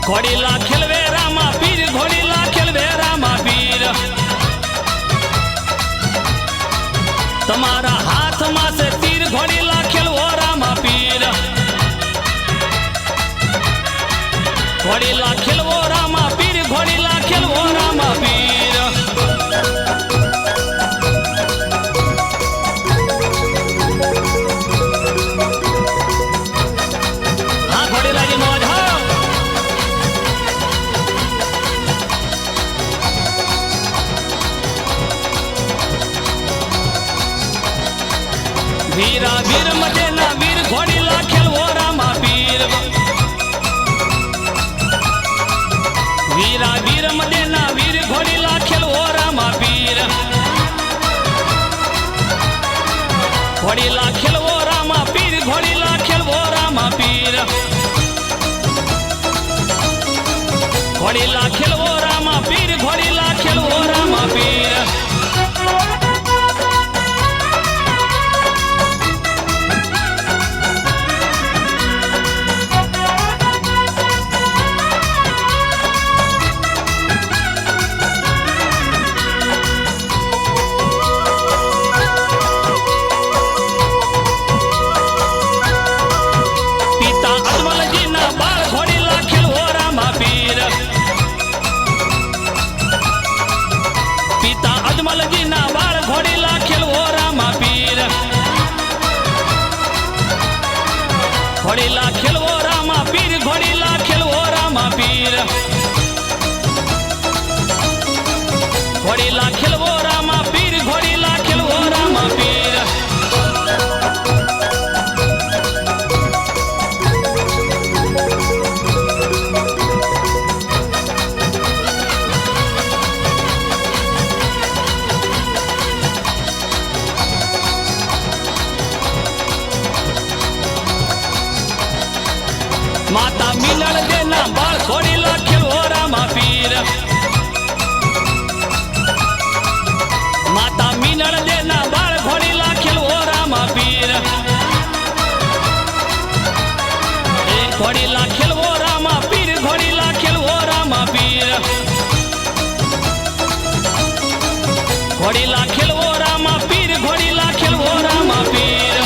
घोड़ीला खेलवे रामा पीर घोड़ीला खेलवे रामा पीर तमारा हाथ में से तीर घोड़ीला खेलवो रामा पीर घोड़ीला खेलवो रामा पीर घोड़ीला खेलवो रामा पीर हाँ घोड़ीला की मौज हो वीरा वीर मदेना वीर घोड़ीला खेलवो रामा पीर वीरा वीर मदेना वीर घोड़ीला खेलवो रामा पीर घोड़ीला खेलवो रामा पीर घोड़ीला खेलवो रामा पीर घोड़ीला खेलवो रामा पीर घोड़ीला खेलवो रामा पीर घोड़ीला खेलवो रामा पीर घोड़ीला खेलवो रामा पीर घोड़ीला खेलवो रामा पीर घोड़ीला खेलवो रामा पीर माता मिलण देना बाल घोड़ीला खेलवो रामा पीर माता मिलण देना बाल घोड़ीला खेलवो रामा पीर घोड़ीला खेलवो रामा पीर घोड़ीला खेलवो रामा पीर घोड़ीला खेलवो रामा पीर घोड़ीला खेलवो रामा पीर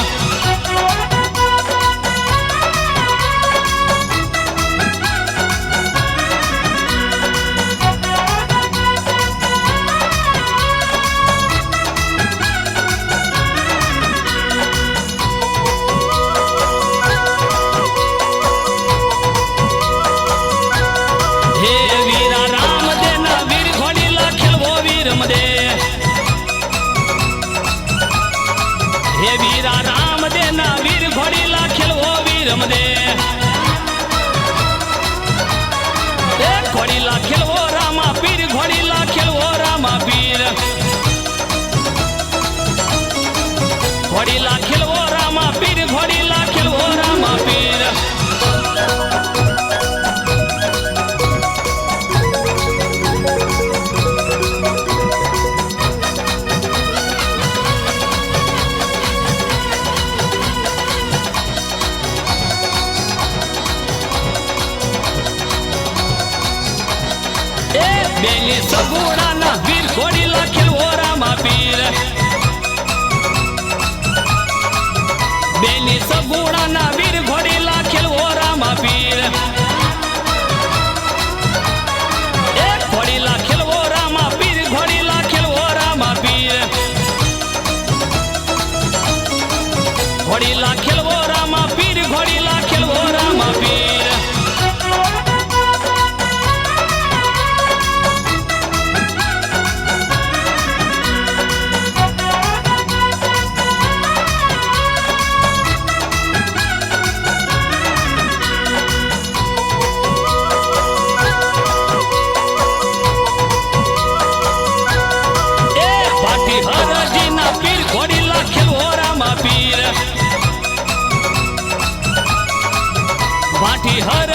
हे वीरा राम देना वीर घोड़ीला खेलवो वीर मदे घोड़ीला खेलवो रामा पीर घोड़ीला खेलवो रामा पीर घोड़ीला खेलवो रामा पीर घोड़ीला खेलवो रामा पीर बेली सगुणा ना वीर घोड़ीला खेलवो रामा पीर बेली सगुणा ना वीर घोड़ीला खेलवो रामा पीर घोड़ीला खेलवो रामा पीर घोड़ीला खेलवो रामा पीर घोड़ीला खेलवो रामा पीर घोड़ीला खेलवो रामा पीर घोड़ीला खेलवो रामा पीर बाटी हर